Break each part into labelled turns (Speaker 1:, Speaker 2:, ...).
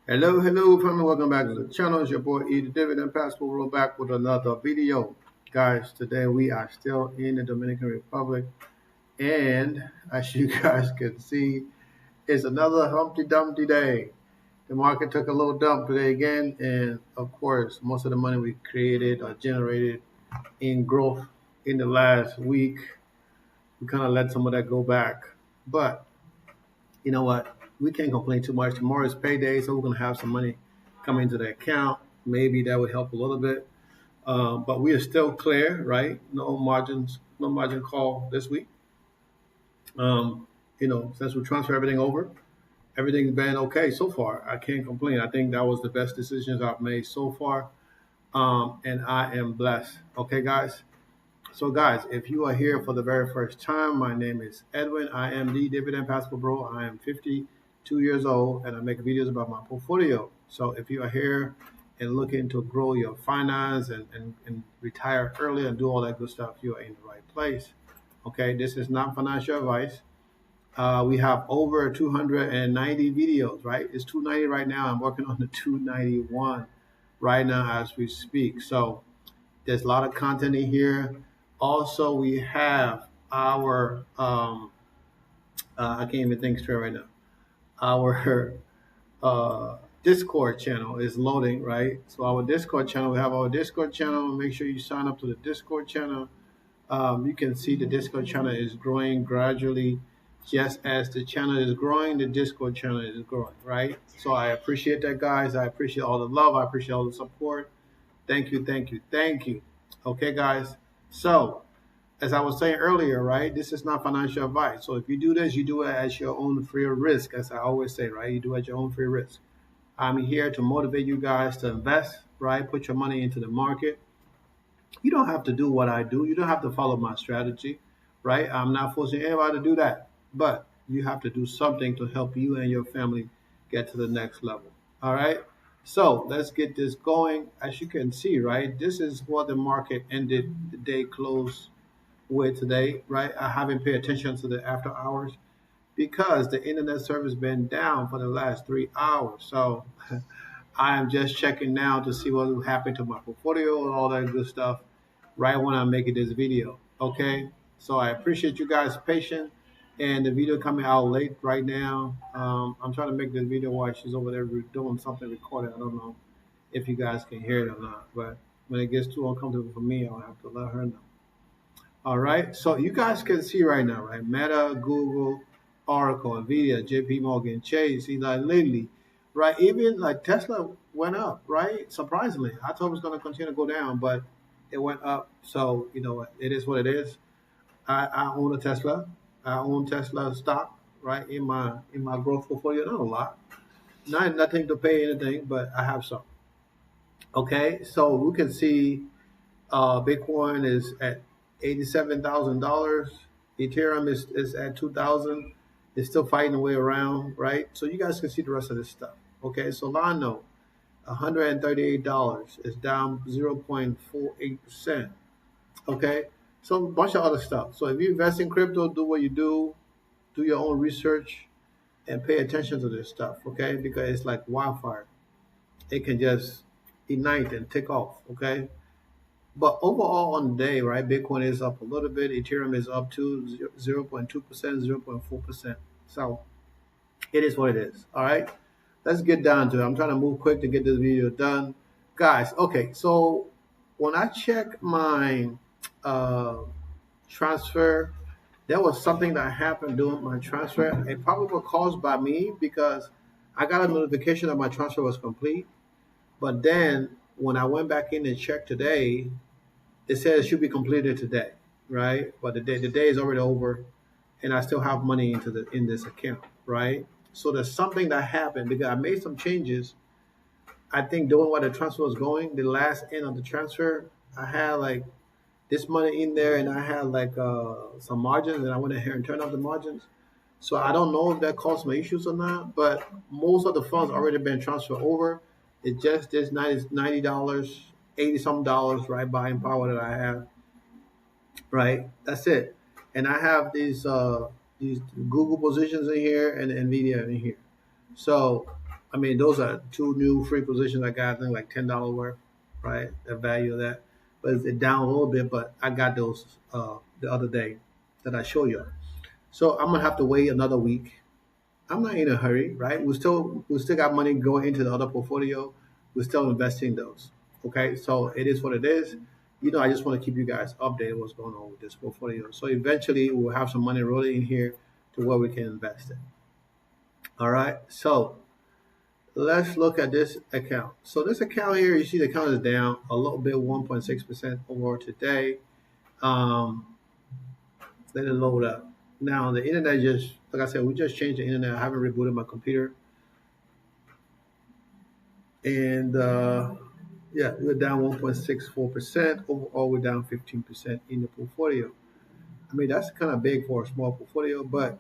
Speaker 1: Hello, hello, family. Welcome back to the channel. It's your boy Edie the Dividend Pastor. We're back with another video. Guys, today we are still in the Dominican Republic. And as you guys can see, it's another Humpty Dumpty day. The market took a little dump today again. And of course, most of the money we created or generated in growth in the last week, we kind of let some of that go back. But you know what? We can't complain too much. Tomorrow is payday, so we're going to have some money come into the account. Maybe that would help a little bit. But we are still clear, right? No margins, no margin call this week. Since we transfer everything over, everything's been okay so far. I can't complain. I think that was the best decisions I've made so far. And I am blessed. Okay, guys. So, guys, if you are here for the very first time, my name is Edwin. I am the Dividend Pastor Bro. I am 52 years old, and I make videos about my portfolio. So, if you are here and looking to grow your finance and retire early and do all that good stuff, you are in the right place. Okay, this is not financial advice. We have over 290 videos, right? It's 290 right now. I'm working on the 291 right now as we speak. So, there's a lot of content in here. Also, we have our I can't even think straight right now. Our Discord channel is loading, right? So our Discord channel, we have our Discord channel. Make sure you sign up to the Discord channel. You can see the Discord channel is growing gradually. Just as the channel is growing, the Discord channel is growing, right? So I appreciate that, guys. I appreciate all the love. I appreciate all the support. Thank you, thank you, thank you. Okay, guys. So, as I was saying earlier, right, this is not financial advice. So, if you do this, you do it at your own free risk, as I always say, right? You do it at your own free risk. I'm here to motivate you guys to invest, right? Put your money into the market. You don't have to do what I do, you don't have to follow my strategy, right? I'm not forcing anybody to do that, but you have to do something to help you and your family get to the next level. All right. So let's get this going. As you can see, right, this is what the market ended the day close with today, right? I haven't paid attention to the after hours because the internet service been down for the last 3 hours. So I am just checking now to see what will happen to my portfolio and all that good stuff right when I'm making this video. Okay. So I appreciate you guys' patience and the video coming out late right now. I'm trying to make this video while she's over there doing something recorded. I don't know if you guys can hear it or not, but when it gets too uncomfortable for me, I'll have to let her know. All right. So you guys can see right now, right? Meta, Google, Oracle, Nvidia, JP Morgan, Chase, Eli Lilly, right? Even like Tesla went up, right? Surprisingly, I thought it was going to continue to go down, but it went up. So you know it is what it is. I own a Tesla. I own Tesla stock, right? In my growth portfolio, not a lot, not nothing to pay anything, but I have some. Okay, so we can see Bitcoin is at $87,000. Ethereum is at 2,000. It's still fighting the way around, right? So you guys can see the rest of this stuff. Okay, Solano, $138 is down 0.48%. Okay, so a bunch of other stuff. So if you invest in crypto, do what you do your own research, and pay attention to this stuff. Okay, because it's like wildfire. It can just ignite and take off. Okay, but overall on the day, right, Bitcoin is up a little bit. Ethereum is up to 0.2%, 0.4%. So it is what it is. All right. Let's get down to it. I'm trying to move quick to get this video done. Guys, okay. So when I check my uh, transfer, there was something that happened during my transfer. It probably was caused by me because I got a notification that my transfer was complete. But then when I went back in and checked today, it says it should be completed today, right? But the day is already over, and I still have money in this account, right? So there's something that happened because I made some changes. I think doing what the transfer was going, the last end of the transfer, I had like this money in there, and I had like some margins, and I went ahead and turned off the margins. So I don't know if that caused my issues or not, but most of the funds already been transferred over. It's just this $90, 80 some dollars, right, buying power that I have, right? That's it. And I have these Google positions in here and Nvidia in here. So I mean, those are two new free positions I got. I think like $10 worth, right? The value of that, but it's down a little bit. But I got those the other day that I showed you. So I'm gonna have to wait another week. I'm not in a hurry, right? We still got money going into the other portfolio. We're still investing those. Okay, so it is what it is. I just want to keep you guys updated what's going on with this portfolio. So eventually we'll have some money rolling in here to where we can invest it. All right. So let's look at this account. So this account here, you see the account is down a little bit, 1.6% over today. Um, Let it load up. Now the internet just, like I said, we just changed the internet. I haven't rebooted my computer, and yeah, we're down 1.64%. Overall, we're down 15% in the portfolio. I mean, that's kind of big for a small portfolio, but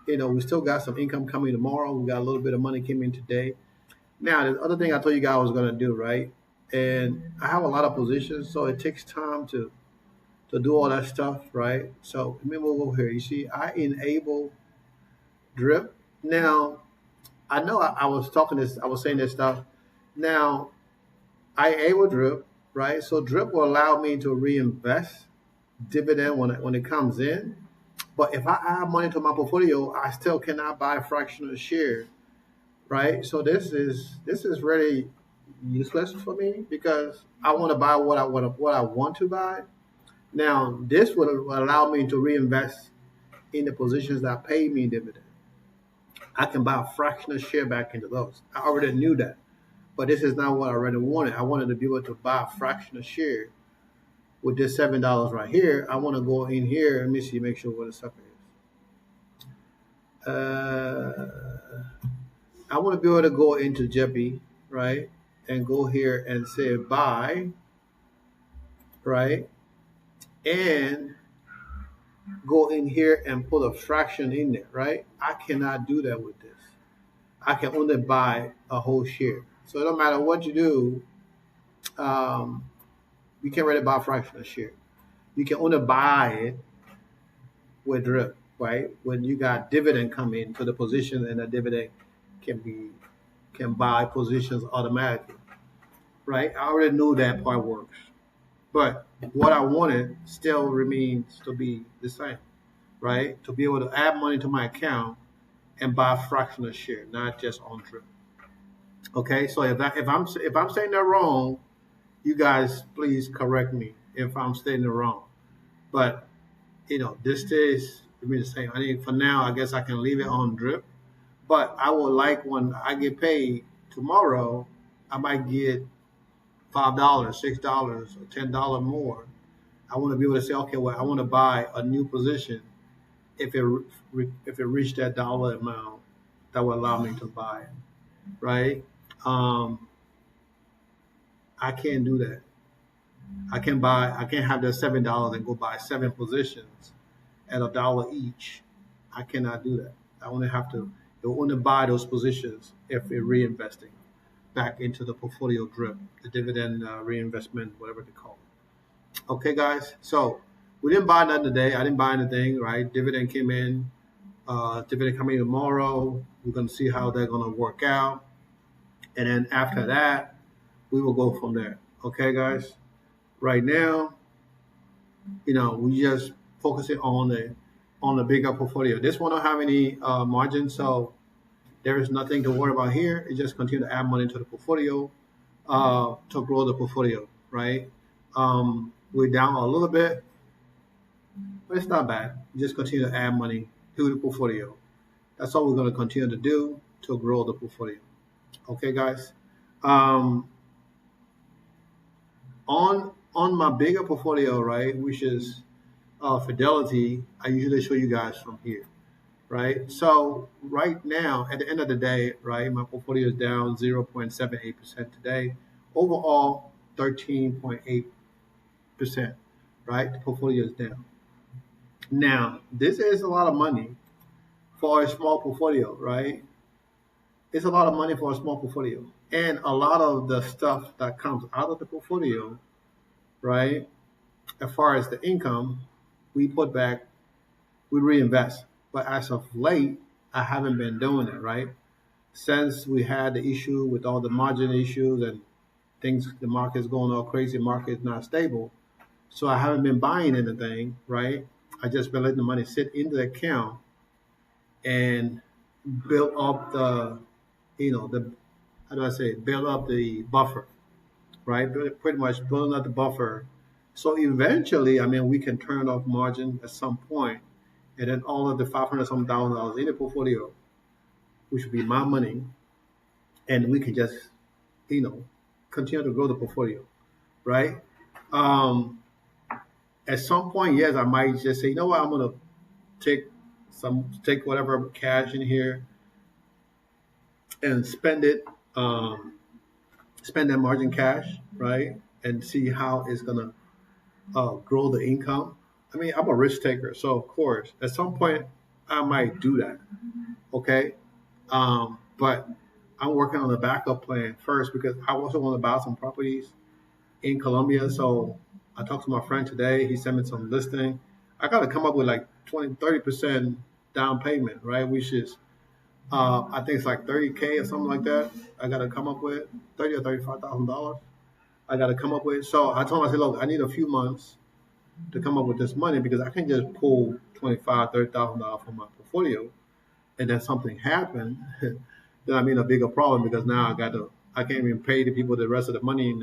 Speaker 1: we still got some income coming tomorrow. We got a little bit of money came in today. Now, the other thing I told you guys I was going to do, right? And I have a lot of positions, so it takes time to do all that stuff, right? So let me move over here. You see, I enable drip. Now, I know I was saying this stuff. Now, I enable drip, right? So drip will allow me to reinvest dividend when it comes in. But if I add money to my portfolio, I still cannot buy fractional share, right? So this is really useless for me because I want to buy what I want to buy. Now this would allow me to reinvest in the positions that pay me dividend. I can buy a fractional share back into those. I already knew that, but this is not what I really wanted. I wanted to be able to buy a fractional share with this $7 right here. I want to go in here. Let me see, make sure what the stuff is. I want to be able to go into Jeppy, right, and go here and say buy, right, and go in here and put a fraction in there, right? I cannot do that with this. I can only buy a whole share. So no matter what you do, um, you can't really buy a fraction of share. You can only buy it with drip, right? When you got dividend come into the position and the dividend can buy positions automatically, right? I already knew that part works. But what I wanted still remains to be the same, right? To be able to add money to my account and buy a fractional share, not just on drip. Okay, so if I'm saying that wrong, you guys please correct me if I'm saying it wrong. But this is to me the same. I think for now, I guess I can leave it on drip. But I would like when I get paid tomorrow, I might get $5, $6, or $10 more. I want to be able to say, okay, well, I want to buy a new position if it reached that dollar amount that would allow me to buy it, right? Um, I can't do that. I can't have that $7 and go buy seven positions at a dollar each. I cannot do that. I only have to only buy those positions if we're reinvesting back into the portfolio drip, the dividend reinvestment, whatever they call it. Okay, guys. So we didn't buy nothing today. I didn't buy anything, right? Dividend came in. Dividend coming tomorrow. We're going to see how they're going to work out. And then after that, we will go from there. Okay, guys. Right now, we just focusing on the bigger portfolio. This one don't have any margin, so there is nothing to worry about here. It just continue to add money to the portfolio to grow the portfolio, right? We're down a little bit, but it's not bad. You just continue to add money to the portfolio. That's all we're going to continue to do to grow the portfolio. Okay, guys. Um, on my bigger portfolio, right, which is Fidelity, I usually show you guys from here, right? So right now, at the end of the day, right, my portfolio is down 0.78% today. Overall, 13.8%, right? The portfolio is down. Now, this is a lot of money for a small portfolio, right? It's a lot of money for a small portfolio. And a lot of the stuff that comes out of the portfolio, right, as far as the income, we put back, we reinvest. But as of late, I haven't been doing it, right? since we had the issue with all the margin issues and things, the market's going all crazy, market's not stable. So I haven't been buying anything, right? I just been letting the money sit in the account and build up the, the, how do I say, build up the buffer, right? Pretty much building up the buffer. So eventually, I mean, we can turn off margin at some point, and then all of the 500 some thousand dollars in the portfolio, which would be my money, and we can just, you know, continue to grow the portfolio, right? Um, at some point, yes, I might just say, you know what, I'm gonna take take whatever cash in here and spend it, um, spend that margin cash, right, and see how it's gonna grow the income. I mean, I'm a risk taker, so of course, at some point, I might do that. Okay, but I'm working on a backup plan first because I also want to buy some properties in Colombia. So I talked to my friend today. He sent me some listing. I got to come up with like 20, 30% down payment, right? Which is, I think it's like 30K or something like that. I got to come up with 30 or $35,000. I got to come up with. So I told him, I said, look, I need a few months to come up with this money because I can just pull 25, $30,000 from my portfolio, and then something happened, then I'm in a bigger problem because now I can't even pay the people the rest of the money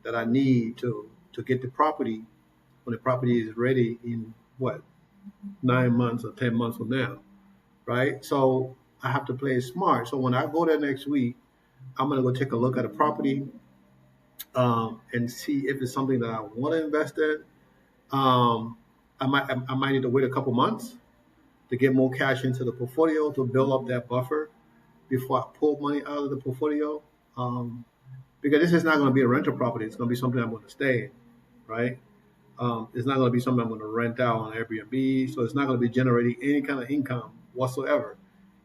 Speaker 1: that I need to get the property when the property is ready in what 9 months or 10 months from now, right? So I have to play smart. So when I go there next week, I'm gonna go take a look at a property, and see if it's something that I want to invest in. Um, I might need to wait a couple months to get more cash into the portfolio to build up that buffer before I pull money out of the portfolio. Um, because this is not going to be a rental property. It's going to be something I'm going to stay in, right? It's not going to be something I'm going to rent out on Airbnb. So it's not going to be generating any kind of income whatsoever.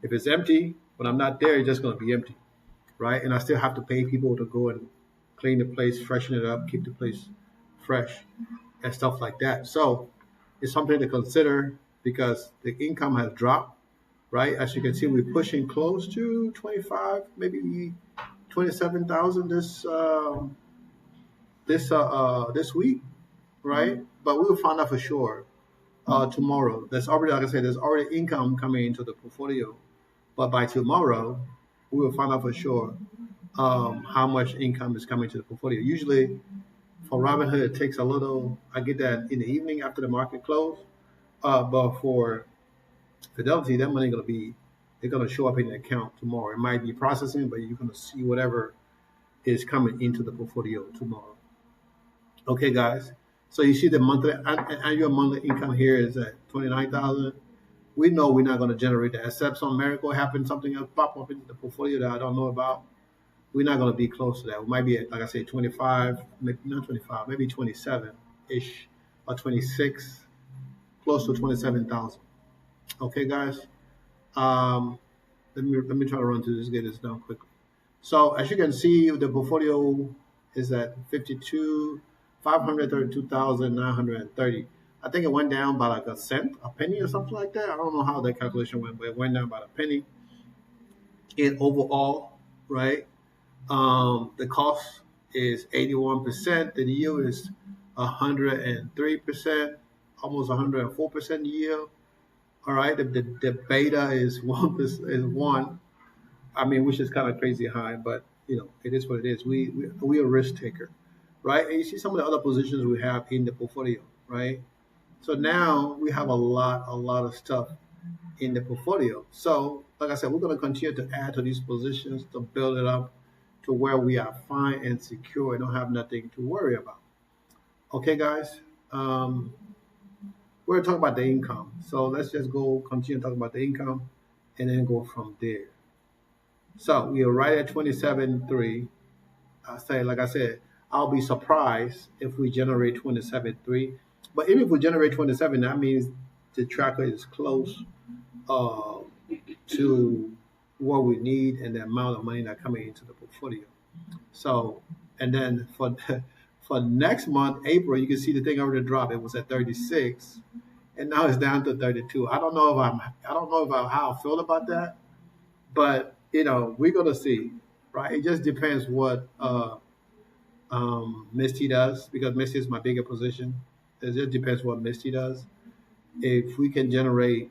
Speaker 1: If it's empty, when I'm not there, it's just going to be empty, right? And I still have to pay people to go and clean the place, freshen it up, keep the place fresh, and stuff like that. So it's something to consider because the income has dropped, right? As you can see, we're pushing close to 25, maybe 27,000 this week, right? But we'll find out for sure tomorrow. There's already, like I said, there's already income coming into the portfolio. But by tomorrow, we will find out for sure how much income is coming to the portfolio. Usually, for Robinhood, it takes a little. I get that in the evening after the market close. But for Fidelity, that money gonna be they're gonna show up in the account tomorrow. It might be processing, but you're gonna see whatever is coming into the portfolio tomorrow. Okay, guys. So you see the annual monthly income here is at 29,000. We know we're not going to generate that, except some miracle happens, something else pop up into the portfolio that I don't know about. We're not going to be close to that. We might be at, like I said, 25, maybe not 25, maybe 27 ish or 26, close to 27,000. Okay, guys. Um, let me try to run through this, get this done quickly. So as you can see, the portfolio is at 532,930. I think it went down by like a cent, a penny or something like that. I don't know how that calculation went, but it went down by a penny in overall, right? The cost is 81%. The yield is 103%, almost 104% yield. All right. The beta is 1%, is one. I mean, which is kind of crazy high, but it is what it is. We a risk taker, right? And you see some of the other positions we have in the portfolio, right? So now we have a lot of stuff in the portfolio. So, like I said, we're going to continue to add to these positions to build it up to where we are fine and secure and don't have nothing to worry about. Okay, guys. We're going to talk about the income. So let's just go continue talking about the income and then go from there. So we are right at 27.3. Like I said, I'll be surprised if we generate 27.3. But even if we generate 27, that means the tracker is close uh, to what we need and the amount of money that coming into the portfolio. So, and then for for next month, April, you can see the thing already dropped. It was at 36, and now it's down to 32. I don't know if how I feel about that, but we're gonna see, right? It just depends what Misty does, because Misty is my bigger position. It just depends what Misty does. If we can generate,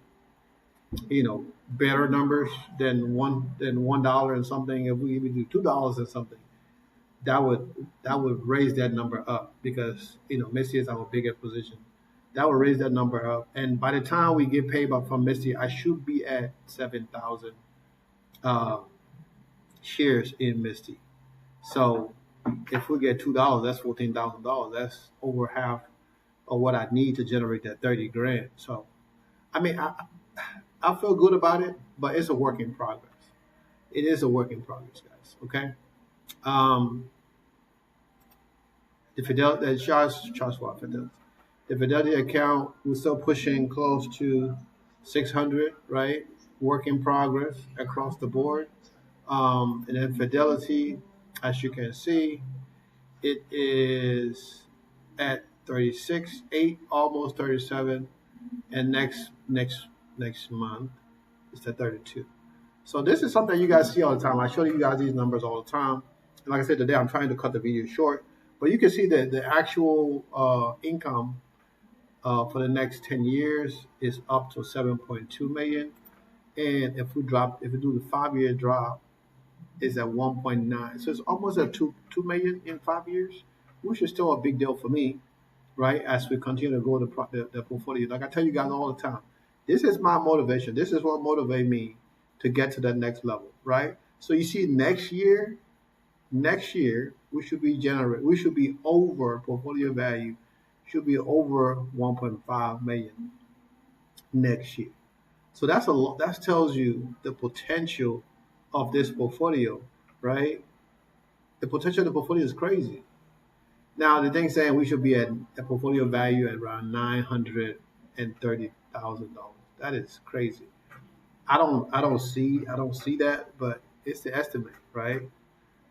Speaker 1: better numbers than $1 and something, if we even do $2 and something, that would raise that number up, because Misty is our bigger position. That would raise that number up, and by the time we get paid back from Misty, I should be at 7,000 uh, shares in Misty. So if we get $2, that's $14,000. That's over half of what I need to generate that 30 grand. So I mean, I feel good about it, but it's a work in progress. It is a work in progress, guys. Okay. Um, the Fidelity, Charles Schwab Fidelity. The Fidelity account, we're still pushing close to 600, right? Work in progress across the board. And then Fidelity, as you can see, it is at 36.8, almost 37, and next month it's at 32. So this is something you guys see all the time. I show you guys these numbers all the time. And like I said today, I'm trying to cut the video short, but you can see that the actual income for the next 10 years is up to 7.2 million. And if we do the 5 year drop, is at 1.9. So it's almost at 2 million in 5 years, which is still a big deal for me, right? As we continue to grow the portfolio. Like I tell you guys all the time, this is my motivation. This is what motivates me to get to that next level, right? So you see, next year we should be over portfolio value, should be over 1.5 million next year. So that's a lot. That tells you the potential of this portfolio, right? The potential of the portfolio is crazy. Now the thing saying we should be at a portfolio value at around $930,000. That is crazy. I don't see that, but it's the estimate, right?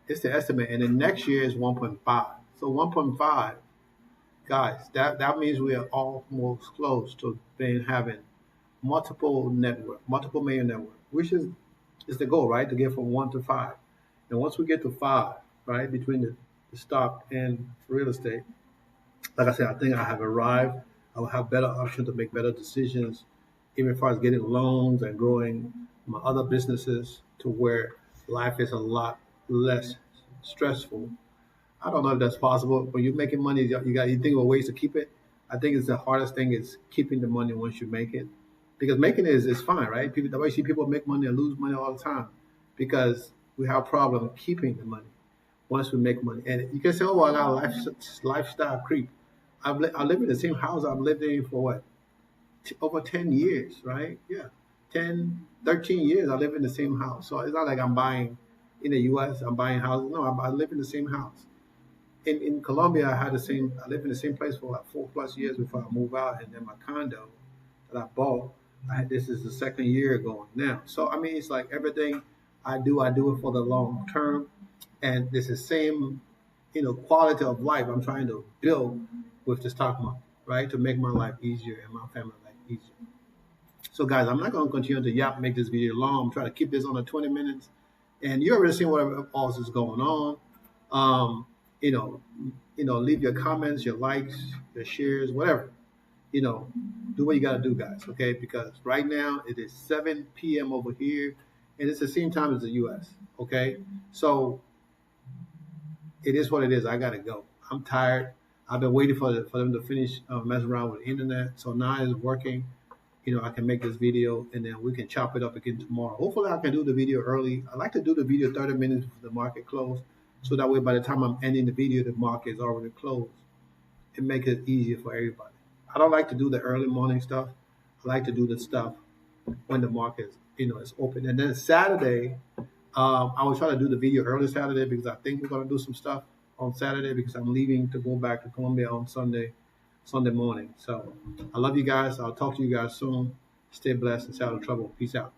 Speaker 1: It's the estimate, and then next year is 1.5. So 1.5, guys, that means we are almost close to being having multiple million network, which is the goal, right? To get from 1 to 5, and once we get to 5, right, between the stock and real estate, like I said, I think I have arrived. I will have better options to make better decisions, even as far as getting loans and growing my other businesses to where life is a lot less stressful. I don't know if that's possible. When you're making money, you think of ways to keep it. I think it's the hardest thing is keeping the money once you make it, because making it is fine, right? People, the way you see people make money and lose money all the time, because we have a problem keeping the money once we make money. And you can say, "Oh, I got a lifestyle creep." I live in the same house I've lived in for what, over 10 years, right? Yeah, 10, 13 years. I live in the same house, so it's not like I'm buying in the U.S. I'm buying houses. No, I live in the same house. In Colombia, I lived in the same place for like 4+ years before I moved out, and then my condo that I bought, this is the second year going now. So I mean, it's like everything I do it for the long term, and this is same, quality of life I'm trying to build with the stock market, right, to make my life easier and my family life easier. So guys, I'm not going to continue to make this video long. I'm trying to keep this under 20 minutes, and you already seen what else is going on. Um, you know, leave your comments, your likes, your shares, whatever. You know, do what you got to do, guys. Okay, because right now it is 7 p.m. over here, and it's the same time as the U.S. Okay, so it is what it is. I got to go. I'm tired. I've been waiting for them to finish messing around with the internet, so now it's working. I can make this video, and then we can chop it up again tomorrow. Hopefully, I can do the video early. I like to do the video 30 minutes before the market close, so that way by the time I'm ending the video, the market is already closed. It makes it easier for everybody. I don't like to do the early morning stuff. I like to do the stuff when the market, is open. And then Saturday, I will try to do the video early Saturday, because I think we're going to do some stuff on Saturday, because I'm leaving to go back to Colombia on Sunday morning. So I love you guys. I'll talk to you guys soon. Stay blessed and stay out of trouble. Peace out.